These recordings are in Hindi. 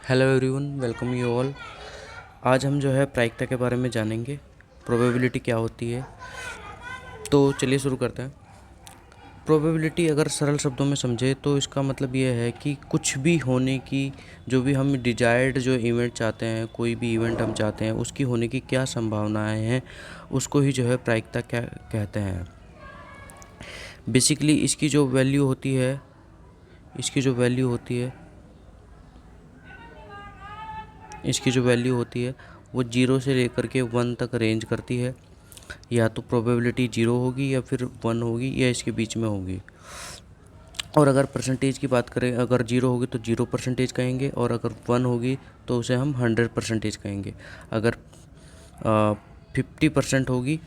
Hello everyone, welcome you all. आज हम जो है प्रायिकता के बारे में जानेंगे, प्रोबेबिलिटी क्या होती है। तो चलिए शुरू करते हैं। प्रोबेबिलिटी अगर सरल शब्दों में समझे तो इसका मतलब ये है कि कुछ भी होने की, जो भी हम डिजायर्ड जो इवेंट चाहते हैं, कोई भी इवेंट हम चाहते हैं उसकी होने की क्या संभावनाएं हैं, उसको ही जो है प्रायिकता क्या कहते हैं। बेसिकली इसकी जो वैल्यू होती है इसकी जो वैल्यू होती है इसकी जो वैल्यू होती है वो 0 से लेकर के 1 तक रेंज करती है। या तो प्रोबेबिलिटी 0 होगी या फिर 1 होगी या इसके बीच में होगी। और अगर परसेंटेज की बात करें, अगर 0 होगी तो 0% कहेंगे, और अगर 1 होगी तो उसे हम 100% कहेंगे। अगर 50% होगी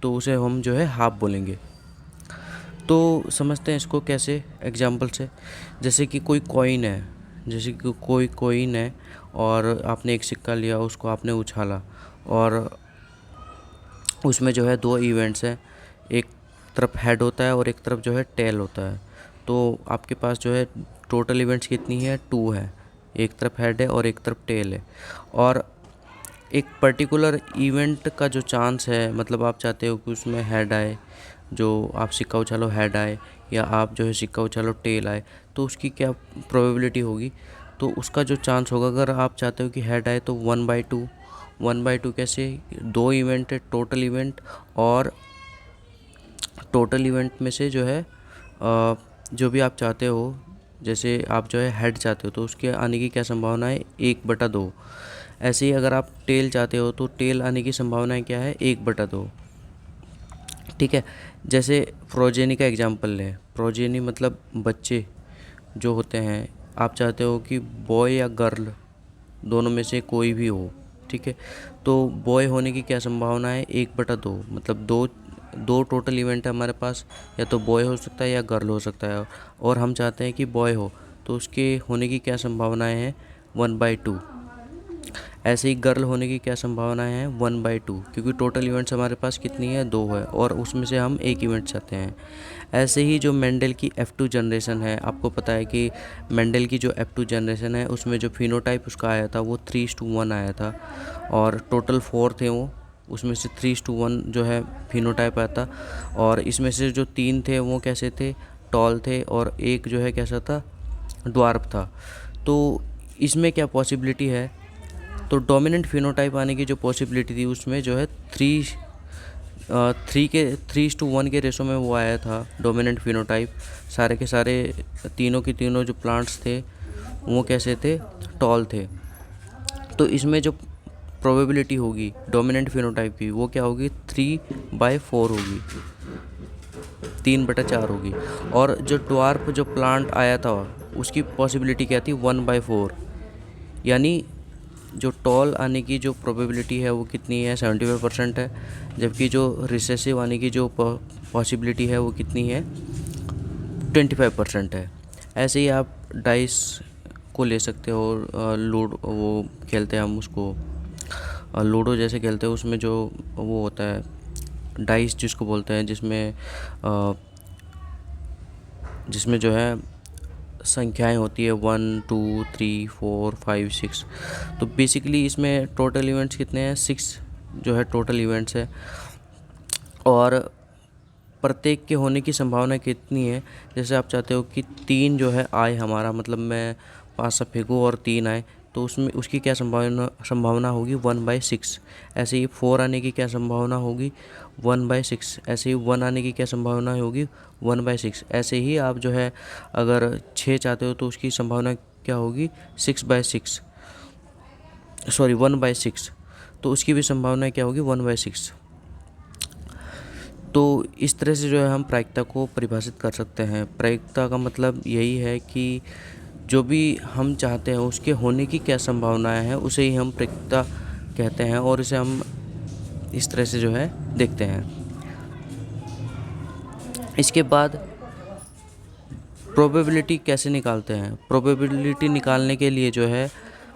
तो उसे हम जो है हाफ बोलेंगे। तो समझते हैं इसको कैसे, एग्जाम्पल से। जैसे कि कोई कॉइन है और आपने एक सिक्का लिया, उसको आपने उछाला और उसमें जो है दो इवेंट्स हैं, एक तरफ हेड होता है और एक तरफ जो है टेल होता है। तो आपके पास जो है टोटल इवेंट्स कितनी है, 2 है। एक तरफ हेड है और एक तरफ टेल है। और एक पर्टिकुलर इवेंट का जो चांस है, मतलब आप चाहते हो कि उसमें हेड आए, जो आप सिक्का उछालो हेड आए, या आप जो है सिक्का उछालो टेल आए, तो उसकी क्या प्रोबेबिलिटी होगी। तो उसका जो चांस होगा, अगर आप चाहते हो कि हेड आए तो 1/2। 1/2 कैसे, दो इवेंट है टोटल इवेंट, और टोटल इवेंट में से जो है जो भी आप चाहते हो, जैसे आप जो है हेड चाहते हो तो उसके आने की क्या संभावना है, 1/2। ऐसे ही अगर आप टेल चाहते हो तो टेल आने की संभावना क्या है, 1/2। ठीक है। जैसे प्रोजेनी का एग्जांपल लें। प्रोजेनी मतलब बच्चे जो होते हैं, आप चाहते हो कि बॉय या गर्ल दोनों में से कोई भी हो। ठीक है। तो बॉय होने की क्या संभावना है, 1/2। मतलब दो दो टोटल इवेंट है हमारे पास, या तो बॉय हो सकता है या गर्ल हो सकता है, और हम चाहते हैं कि बॉय हो, तो उसके होने की क्या संभावनाएं हैं, 1/2। ऐसे ही गर्ल होने की क्या संभावनाएं हैं, 1/2, क्योंकि टोटल इवेंट्स हमारे पास कितनी है, 2 है, और उसमें से हम एक इवेंट चाहते हैं। ऐसे ही जो मेंडल की F2 जनरेशन है, आपको पता है कि मेंडल की जो F2 जनरेशन है उसमें जो फिनोटाइप उसका आया था वो 3:1 आया था, और टोटल 4 थे वो, उसमें से 3:1 जो है फिनोटाइप आया था। और इसमें से जो 3 थे वो कैसे थे, टॉल थे, और एक जो है कैसा था, ड्वार्फ था। तो इसमें क्या पॉसिबिलिटी है, तो डोमिनेंट फिनोटाइप आने की जो पॉसिबिलिटी थी उसमें जो है 3:1 के रेशो में वो आया था डोमिनेंट फिनोटाइप। सारे के सारे तीनों के तीनों जो प्लांट्स थे वो कैसे थे, टॉल थे। तो इसमें जो प्रोबेबिलिटी होगी डोमिनेंट फिनोटाइप की, वो क्या होगी, 3/4 होगी, 3/4 होगी। और जो ड्वार्फ जो प्लांट आया था उसकी पॉसिबिलिटी क्या थी, 1/4। यानी जो टॉल आने की जो प्रोबेबिलिटी है वो कितनी है, 75% है। जबकि जो रिसेसिव आने की जो पॉसिबिलिटी है वो कितनी है, 25% है। ऐसे ही आप डाइस को ले सकते हो। लूडो वो खेलते हैं हम उसको, लूडो जैसे खेलते हैं, उसमें जो वो होता है डाइस जिसको बोलते हैं, जिसमें जो है संख्याएं होती है 1 2 3 4 5 6। तो बेसिकली इसमें टोटल इवेंट्स कितने हैं, 6 जो है टोटल इवेंट्स है। और प्रत्येक के होने की संभावना कितनी है, जैसे आप चाहते हो कि 3 जो है आए हमारा, मतलब मैं 5 सा फेंकूँ और 3 आए, तो उसमें उसकी क्या संभावना होगी, 1/6। ऐसे ही 4 आने की क्या संभावना होगी, 1/6। ऐसे ही 1 आने की क्या संभावना होगी, 1/6। ऐसे ही आप जो है अगर 6 चाहते हो तो उसकी संभावना क्या होगी, 6/6, सॉरी 1/6। तो उसकी भी संभावना क्या होगी, 1/6। तो इस तरह से जो है हम प्रायिकता को परिभाषित कर सकते हैं। प्रायिकता का मतलब यही है कि जो भी हम चाहते हैं उसके होने की क्या संभावनाएं हैं, उसे ही हम प्रायिकता कहते हैं, और इसे हम इस तरह से जो है देखते हैं। इसके बाद प्रोबेबिलिटी कैसे निकालते हैं। प्रोबेबिलिटी निकालने के लिए जो है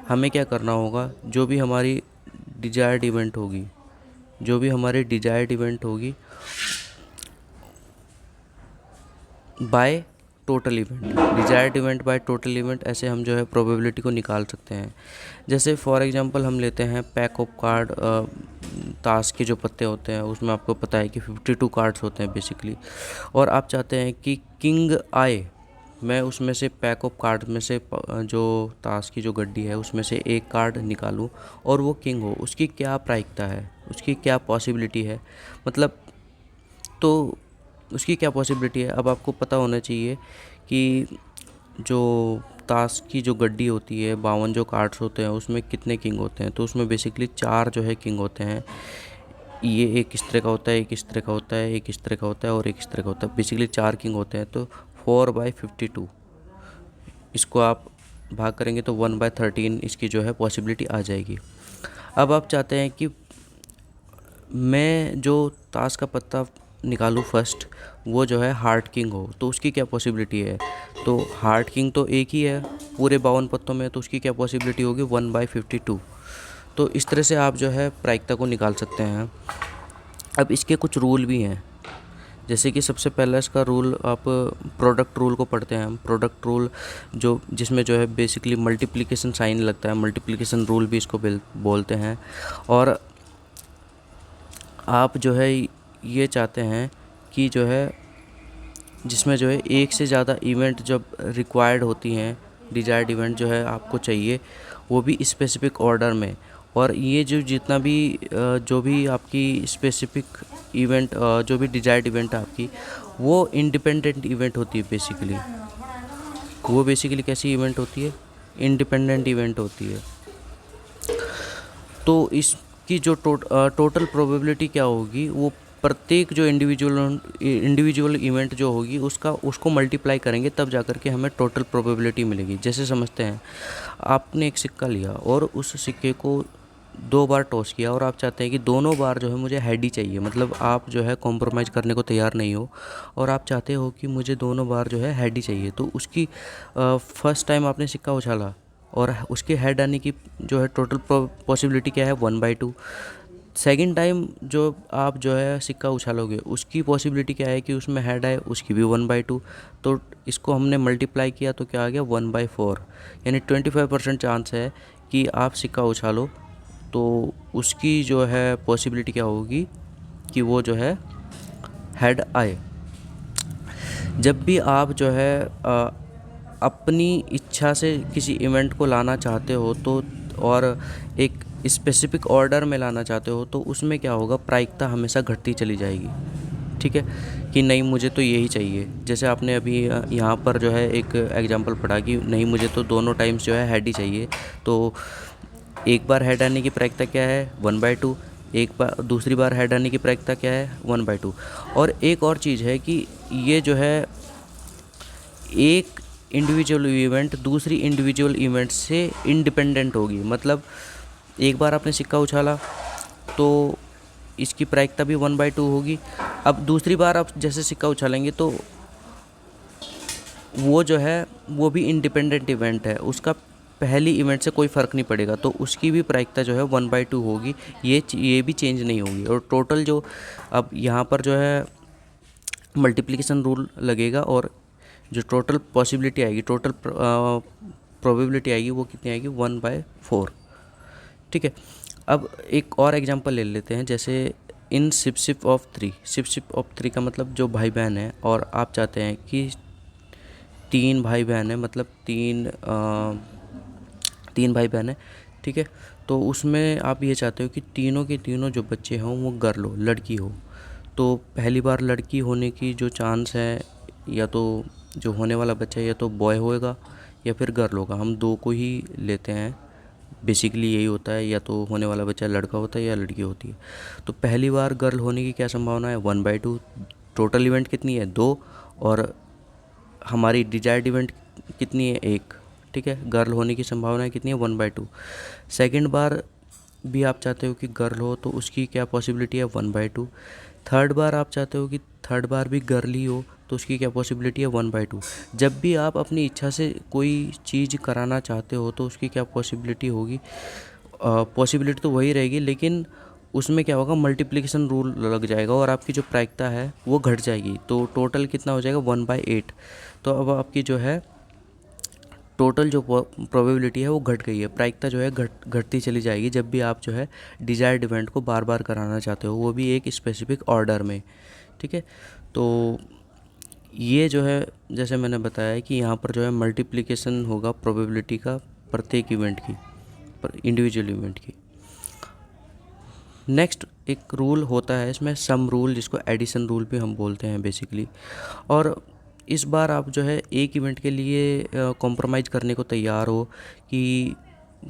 हमें क्या करना होगा, जो भी हमारी डिजायर्ड इवेंट होगी, जो भी हमारी डिजायर्ड इवेंट होगी, by total event, desired event by total event, ऐसे हम जो है प्रोबेबिलिटी को निकाल सकते हैं। जैसे फॉर एग्जांपल हम लेते हैं पैक ऑफ कार्ड, ताश के जो पत्ते होते हैं उसमें आपको पता है कि 52 कार्ड्स होते हैं बेसिकली, और आप चाहते हैं कि किंग आए, मैं उसमें से पैक ऑफ कार्ड में से जो ताश की जो गड्डी है उसमें से एक कार्ड निकालूं और वो किंग हो, उसकी क्या प्रायिकता है, उसकी क्या पॉसिबिलिटी है, मतलब तो उसकी क्या पॉसिबिलिटी है। अब आपको पता होना चाहिए कि जो ताश की जो गड्डी होती है, 52 जो कार्ड्स होते हैं उसमें कितने किंग होते हैं, तो उसमें बेसिकली 4 जो है किंग होते हैं। ये एक इस तरह का होता है, एक इस तरह का होता है, एक इस तरह का होता है और एक इस तरह का होता है, बेसिकली 4 किंग होते हैं। तो 4/52, इसको आप भाग करेंगे तो 1/13 इसकी जो है पॉसिबिलिटी आ जाएगी। अब आप चाहते हैं कि मैं जो ताश का पत्ता निकालूं फर्स्ट, वो जो है हार्ट किंग हो, तो उसकी क्या पॉसिबिलिटी है। तो हार्ट किंग तो एक ही है पूरे 52 पत्तों में, तो उसकी क्या पॉसिबिलिटी होगी 1/52। तो इस तरह से आप जो है प्रायिकता को निकाल सकते हैं। अब इसके कुछ रूल भी हैं, जैसे कि सबसे पहला इसका रूल, आप प्रोडक्ट रूल को पढ़ते हैं हम। प्रोडक्ट रूल जो जिसमें जो है बेसिकली मल्टीप्लिकेशन साइन लगता है, मल्टीप्लिकेशन रूल भी इसको बोलते हैं। और आप जो है ये चाहते हैं कि जो है जिसमें जो है एक से ज़्यादा इवेंट जब रिक्वायर्ड होती हैं, डिजायर्ड इवेंट जो है आपको चाहिए, वो भी स्पेसिफिक ऑर्डर में। और ये जो जितना भी जो भी आपकी स्पेसिफिक इवेंट, जो भी डिजायर्ड इवेंट है आपकी, वो इंडिपेंडेंट इवेंट होती है बेसिकली। वो बेसिकली कैसी इवेंट होती है, इंडिपेंडेंट इवेंट होती है। तो इसकी जो टोटल प्रोबेबिलिटी क्या होगी, वो प्रत्येक जो इंडिविजुअल इवेंट जो होगी उसको मल्टीप्लाई करेंगे, तब जाकर के हमें टोटल प्रोबेबिलिटी मिलेगी। जैसे समझते हैं, आपने एक सिक्का लिया और उस सिक्के को 2 बार टॉस किया और आप चाहते हैं कि दोनों बार जो है मुझे हेड ही चाहिए, मतलब आप जो है कॉम्प्रोमाइज़ करने को तैयार नहीं हो और आप चाहते हो कि मुझे दोनों बार जो है हेड ही चाहिए। तो उसकी फर्स्ट टाइम आपने सिक्का उछाला और उसके हेड आने की जो है टोटल पॉसिबिलिटी क्या है 1/2। सेकंड टाइम जो आप जो है सिक्का उछालोगे उसकी पॉसिबिलिटी क्या है कि उसमें हेड आए, उसकी भी 1/2। तो इसको हमने मल्टीप्लाई किया तो क्या आ गया 1/4, यानी 25% चांस है कि आप सिक्का उछालो तो उसकी जो है पॉसिबिलिटी क्या होगी कि वो जो है हेड आए। जब भी आप जो है अपनी इच्छा से किसी इवेंट को लाना चाहते हो तो, और एक स्पेसिफिक ऑर्डर में लाना चाहते हो, तो उसमें क्या होगा, प्रायिकता हमेशा घटती चली जाएगी। ठीक है, कि नहीं मुझे तो यही चाहिए। जैसे आपने अभी यहाँ पर जो है एक एग्जांपल पढ़ा कि नहीं मुझे तो दोनों टाइम्स जो है हेड ही चाहिए, तो एक बार हेड आने की प्रायिकता क्या है 1/2, एक बार दूसरी बार हेड आने की प्रायिकता क्या है 1/2। और एक और चीज़ है कि ये जो है एक इंडिविजुअल इवेंट दूसरी इंडिविजुअल इवेंट से इंडिपेंडेंट होगी, मतलब एक बार आपने सिक्का उछाला तो इसकी प्रायिकता भी 1/2 होगी। अब दूसरी बार आप जैसे सिक्का उछालेंगे तो वो जो है वो भी इंडिपेंडेंट इवेंट है, उसका पहली इवेंट से कोई फ़र्क नहीं पड़ेगा, तो उसकी भी प्रायिकता जो है 1/2 होगी, ये भी चेंज नहीं होगी। और टोटल जो अब यहाँ पर जो है मल्टीप्लिकेशन रूल लगेगा और जो टोटल पॉसिबिलिटी आएगी, टोटल प्रोबेबिलिटी आएगी, वो कितनी आएगी 1/4। ठीक है, अब एक और एग्जांपल ले लेते हैं। जैसे इन शिप ऑफ 3 का मतलब जो भाई बहन है, और आप चाहते हैं कि 3 भाई बहन है, मतलब 3 भाई बहन है। ठीक है, तो उसमें आप ये चाहते हो कि तीनों के तीनों जो बच्चे हों वो गर्ल हो, लड़की हो। तो पहली बार लड़की होने की जो चांस है, या तो जो होने वाला बच्चा या तो बॉय होएगा या फिर गर्ल होगा, हम दो को ही लेते हैं। बेसिकली यही होता है, या तो होने वाला बच्चा लड़का होता है या लड़की होती है। तो पहली बार गर्ल होने की क्या संभावना है 1/2। टोटल इवेंट कितनी है 2, और हमारी डिजायर्ड इवेंट कितनी है 1। ठीक है, गर्ल होने की संभावना कितनी है 1/2। सेकंड बार भी आप चाहते हो कि गर्ल हो, तो उसकी क्या पॉसिबिलिटी है 1/2। थर्ड बार आप चाहते हो कि थर्ड बार भी गर्ल ही हो, तो उसकी क्या पॉसिबिलिटी है 1/2। जब भी आप अपनी इच्छा से कोई चीज़ कराना चाहते हो तो उसकी क्या पॉसिबिलिटी होगी, पॉसिबिलिटी तो वही रहेगी, लेकिन उसमें क्या होगा, मल्टीप्लिकेशन रूल लग जाएगा और आपकी जो प्रायिकता है वो घट जाएगी। तो टोटल कितना हो जाएगा, 1/8। तो अब आपकी जो है टोटल जो प्रोबेबिलिटी है वो घट गई है, प्रायिकता जो है घटती चली जाएगी जब भी आप जो है डिजायर्ड इवेंट को बार बार कराना चाहते हो, वो भी एक स्पेसिफिक ऑर्डर में। ठीक है, तो ये जो है जैसे मैंने बताया कि यहाँ पर जो है मल्टीप्लिकेशन होगा प्रोबेबिलिटी का प्रत्येक इवेंट की, इंडिविजुअल इवेंट की। नेक्स्ट एक रूल होता है इसमें सम रूल, जिसको एडिशन रूल भी हम बोलते हैं बेसिकली। और इस बार आप जो है एक इवेंट के लिए कॉम्प्रोमाइज़ करने को तैयार हो कि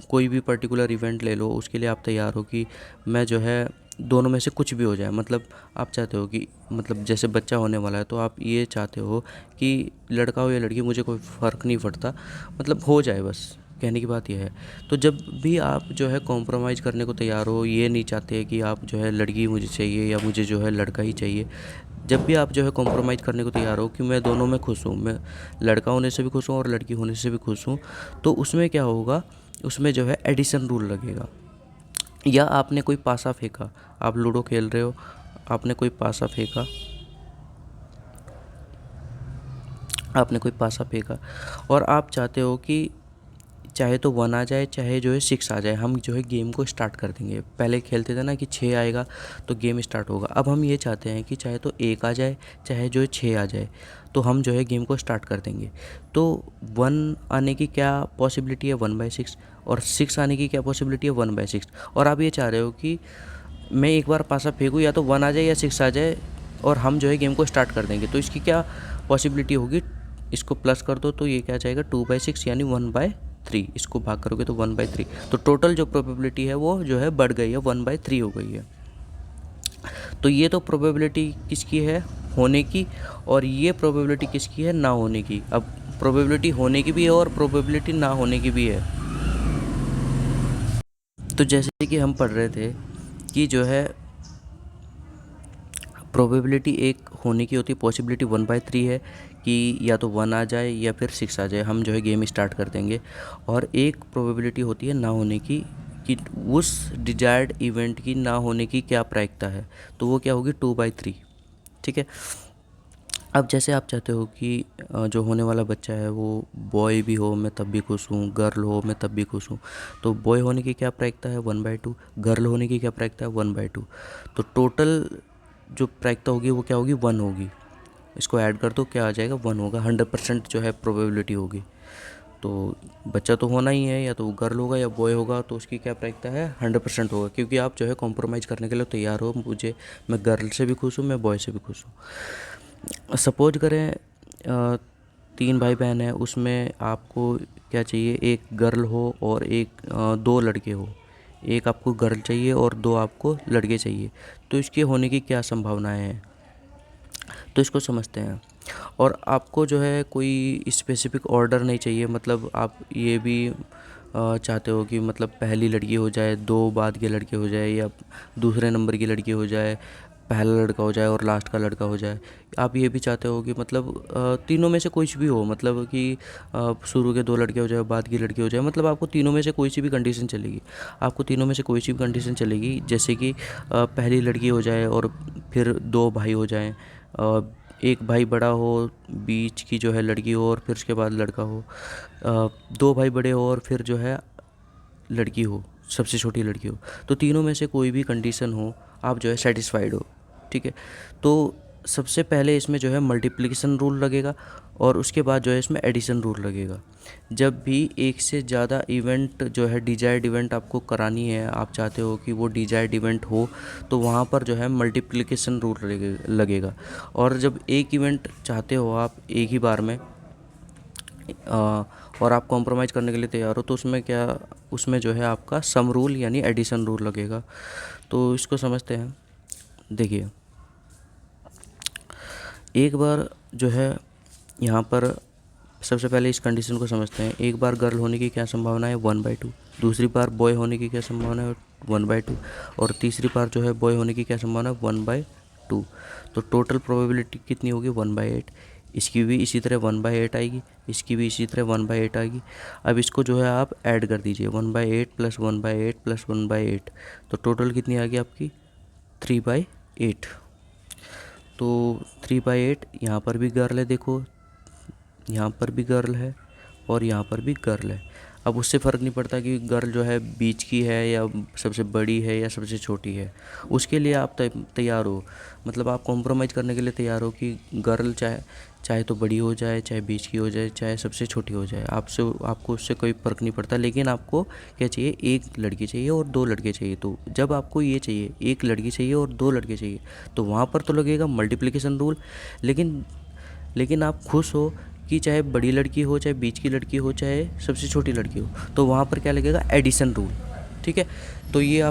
कोई भी पर्टिकुलर इवेंट ले लो, उसके लिए आप तैयार हो कि मैं जो है दोनों में से कुछ भी हो जाए। मतलब आप चाहते हो कि मतलब जैसे बच्चा होने वाला है तो आप ये चाहते हो कि लड़का हो या लड़की, मुझे कोई फ़र्क नहीं पड़ता, मतलब हो जाए बस, कहने की बात यह है। तो जब भी आप जो है कॉम्प्रोमाइज़ करने को तैयार हो, ये नहीं चाहते कि आप जो है लड़की मुझे चाहिए या मुझे जो है लड़का ही चाहिए, जब भी आप जो है कॉम्प्रोमाइज़ करने को तैयार हो कि मैं दोनों में खुश हूँ, मैं लड़का होने से भी खुश हूँ और लड़की होने से भी खुश हूँ, तो उसमें क्या होगा, उसमें जो है एडिशन रूल लगेगा। या आपने कोई पासा फेंका, आप लूडो खेल रहे हो, आपने कोई पासा फेंका, आपने कोई पासा फेंका और आप चाहते हो कि चाहे तो 1 आ जाए, चाहे जो है 6 आ जाए, हम जो है गेम को स्टार्ट कर देंगे। पहले खेलते थे ना कि 6 आएगा तो गेम स्टार्ट होगा, अब हम ये चाहते हैं कि चाहे तो 1 आ जाए, चाहे जो है 6 आ जाए, तो हम जो है गेम को स्टार्ट कर देंगे। तो 1 आने की क्या पॉसिबिलिटी है, 1/6, और 6 आने की क्या पॉसिबिलिटी है, 1/6। और आप ये चाह रहे हो कि मैं एक बार पासा फेंकूँ, या तो 1 आ जाए या 6 आ जाए, और हम जो है गेम को स्टार्ट कर देंगे। तो इसकी क्या पॉसिबिलिटी होगी, इसको प्लस कर दो तो ये क्या जाएगा, 2/6 यानी 1/3। इसको भाग करोगे तो 1/3। तो टोटल जो प्रोबेबिलिटी है वो जो है बढ़ गई है, 1/3 हो गई है। तो ये तो प्रोबेबिलिटी किसकी है, होने की, और ये प्रोबेबिलिटी किसकी है, ना होने की। अब प्रोबेबिलिटी होने की भी है और प्रोबेबिलिटी ना होने की भी है। तो जैसे कि हम पढ़ रहे थे कि जो है प्रोबेबिलिटी एक होने की होती है, पॉसिबिलिटी 1/3 है कि या तो 1 आ जाए या फिर 6 आ जाए, हम जो है गेम स्टार्ट कर देंगे। और एक प्रोबेबिलिटी होती है ना होने की, कि उस डिजायर्ड इवेंट की ना होने की क्या प्रायिकता है, तो वो क्या होगी, 2/3। ठीक है, अब जैसे आप चाहते हो कि जो होने वाला बच्चा है वो बॉय भी हो, मैं तब भी खुश हूँ, गर्ल हो मैं तब भी खुश हूँ। तो बॉय होने की क्या प्रायिकता है, 1/2, गर्ल होने की क्या प्रायिकता है, 1/2। तो टोटल जो प्रायिकता होगी वो क्या होगी, 1 होगी। इसको ऐड कर दो, क्या आ जाएगा, 1 होगा। 100% जो है प्रोबेबिलिटी होगी। तो बच्चा तो होना ही है, या तो वो गर्ल होगा या बॉय होगा, तो उसकी क्या प्रायिकता है, 100% होगा, क्योंकि आप जो है कॉम्प्रोमाइज़ करने के लिए तैयार हो, मुझे मैं गर्ल से भी खुश हूँ, मैं बॉय से भी खुश हूँ। सपोज करें 3 भाई बहन है, उसमें आपको क्या चाहिए, एक गर्ल हो और एक 2 लड़के हो। एक आपको गर्ल चाहिए और 2 आपको लड़के चाहिए। तो इसके होने की क्या संभावनाएं हैं, तो इसको समझते हैं। और आपको जो है कोई स्पेसिफिक ऑर्डर नहीं चाहिए, मतलब आप ये भी चाहते हो कि मतलब पहली लड़की हो जाए, 2 बाद के लड़के हो जाए, या दूसरे नंबर की लड़की हो जाए, पहला लड़का हो जाए और लास्ट का लड़का हो जाए। आप ये भी चाहते हो कि मतलब तीनों में से कुछ भी हो, मतलब कि शुरू के 2 लड़के हो जाए, बाद की लड़की हो जाए, मतलब आपको तीनों में से कोई सी भी कंडीशन चलेगी। आपको तीनों में से कोई सी भी कंडीशन चलेगी, जैसे कि पहली लड़की हो जाए और फिर 2 भाई हो जाएं, एक भाई बड़ा हो, बीच की जो है लड़की हो और फिर उसके बाद लड़का हो, 2 भाई बड़े हो और फिर जो है लड़की हो, सबसे छोटी लड़की हो। तो तीनों में से कोई भी कंडीशन हो, आप जो है सेटिस्फाइड हो। ठीक है, तो सबसे पहले इसमें जो है मल्टीप्लिकेशन रूल लगेगा और उसके बाद जो है इसमें एडिशन रूल लगेगा। जब भी एक से ज़्यादा इवेंट जो है डिजायर्ड इवेंट आपको करानी है, आप चाहते हो कि वो डिजायर्ड इवेंट हो, तो वहाँ पर जो है मल्टीप्लिकेशन रूल लगेगा। और जब एक इवेंट चाहते हो आप एक ही बार में, और आप कॉम्प्रोमाइज़ करने के लिए तैयार हो, तो उसमें क्या, उसमें जो है आपका सम रूल यानी एडिशन रूल लगेगा। तो इसको समझते हैं। देखिए, एक बार जो है यहाँ पर सबसे पहले इस कंडीशन को समझते हैं। एक बार गर्ल होने की क्या संभावना है, 1/2। दूसरी बार बॉय होने की क्या संभावना है, 1/2। और तीसरी बार जो है बॉय होने की क्या संभावना है, 1/2। तो टोटल प्रोबेबिलिटी कितनी होगी, 1/8। इसकी भी इसी तरह 1/8 आएगी, इसकी भी इसी तरह 1/8 आएगी। अब इसको जो है आप ऐड कर दीजिए, 1/8 प्लस 1/8 प्लस 1/8, तो टोटल कितनी आ गई आपकी 3/8। तो 3/8, यहाँ पर भी गर्ल है, देखो यहाँ पर भी गर्ल है और यहाँ पर भी गर्ल है। अब उससे फ़र्क नहीं पड़ता कि गर्ल जो है बीच की है या सबसे बड़ी है या सबसे छोटी है, उसके लिए आप तैयार हो, मतलब आप कॉम्प्रोमाइज़ करने के लिए तैयार हो कि गर्ल चाहे चाहे तो बड़ी हो जाए, चाहे बीच की हो जाए, चाहे सबसे छोटी हो जाए, आपको उससे कोई फ़र्क नहीं पड़ता। लेकिन आपको क्या चाहिए, एक लड़की चाहिए और दो लड़के चाहिए। तो जब आपको ये चाहिए, एक लड़की चाहिए और दो लड़के चाहिए, तो वहाँ पर तो लगेगा मल्टीप्लिकेशन रूल। लेकिन आप खुश हो कि चाहे बड़ी लड़की हो, चाहे बीच की लड़की हो, चाहे सबसे छोटी लड़की हो, तो वहाँ पर क्या लगेगा, एडिशन रूल। ठीक है, तो ये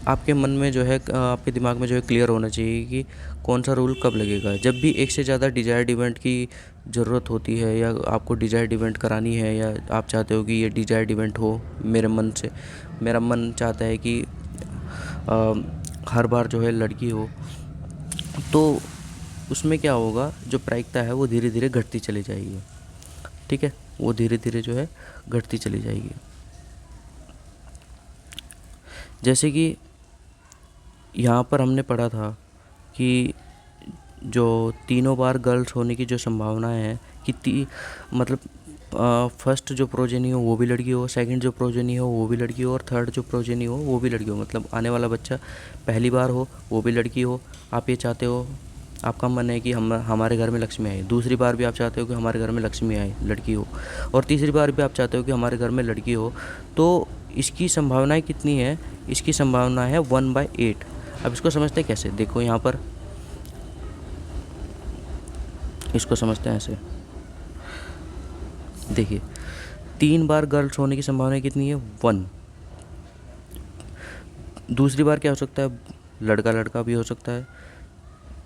आपके मन में जो है, आपके दिमाग में जो है क्लियर होना चाहिए कि कौन सा रूल कब लगेगा। जब भी एक से ज़्यादा डिजायर्ड इवेंट की ज़रूरत होती है, या आपको डिजायर्ड इवेंट करानी है, या आप चाहते हो कि ये डिजायर्ड इवेंट हो, मेरा मन चाहता है कि हर बार जो है लड़की हो, तो उसमें क्या होगा, जो प्रायिकता है वो धीरे धीरे घटती चली जाएगी। ठीक है, वो धीरे धीरे जो है घटती चली जाएगी। जैसे कि यहाँ पर हमने पढ़ा था कि जो तीनों बार गर्ल्स होने की जो संभावना है कि मतलब फर्स्ट जो प्रोजेनी हो वो भी लड़की हो, सेकंड जो प्रोजेनी हो वो भी लड़की हो, और थर्ड जो प्रोजेनी हो वो भी लड़की हो, मतलब आने वाला बच्चा पहली बार हो वो भी लड़की हो। आप ये चाहते हो, आपका मन है कि हमारे घर में लक्ष्मी आए, दूसरी बार भी आप चाहते हो कि हमारे घर में लक्ष्मी आए, लड़की हो, और तीसरी बार भी आप चाहते हो कि हमारे घर में लड़की हो। तो इसकी संभावनाएं कितनी है, इसकी संभावना है 1/8। अब इसको समझते हैं कैसे, देखो यहाँ पर इसको समझते हैं ऐसे, देखिए 3 बार गर्ल्स होने की संभावना कितनी है, 1। दूसरी बार क्या हो सकता है, लड़का लड़का भी हो सकता है।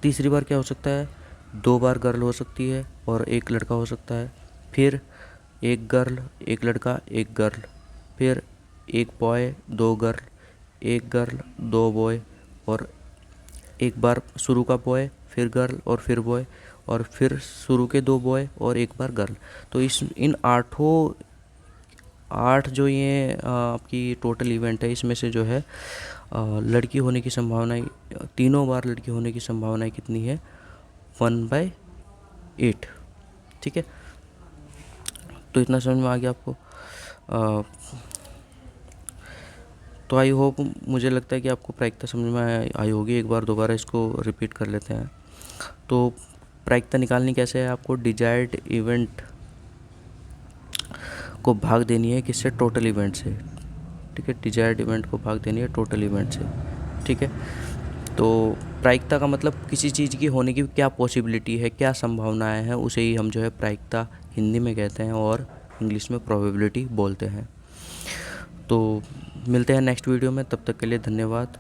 तीसरी बार क्या हो सकता है, 2 बार गर्ल हो सकती है और एक लड़का हो सकता है। फिर एक गर्ल, एक लड़का, एक गर्ल। फिर एक बॉय, 2 गर्ल, एक गर्ल, 2 बॉय, और एक बार शुरू का बॉय, फिर गर्ल और फिर बॉय, और फिर शुरू के 2 बॉय और एक बार गर्ल। तो इन 8 जो ये आपकी टोटल इवेंट है, इसमें से जो है लड़की होने की संभावनाएं, तीनों बार लड़की होने की संभावनाएं कितनी है, 1/8। ठीक है, तो इतना समझ में आ गया आपको। तो आई होप, मुझे लगता है कि आपको प्रायिकता समझ में आई होगी। एक बार दोबारा इसको रिपीट कर लेते हैं। तो प्रायिकता निकालनी कैसे है, आपको डिजायर्ड इवेंट को भाग देनी है किससे, टोटल इवेंट से। ठीक है, डिजायर्ड इवेंट को भाग देनी है टोटल इवेंट से। ठीक है, तो प्रायिकता का मतलब किसी चीज़ की होने की क्या पॉसिबिलिटी है, क्या संभावनाएं हैं, उसे ही हम जो है प्रायिकता हिंदी में कहते हैं और इंग्लिश में प्रोबेबिलिटी बोलते हैं। तो मिलते हैं नेक्स्ट वीडियो में, तब तक के लिए धन्यवाद।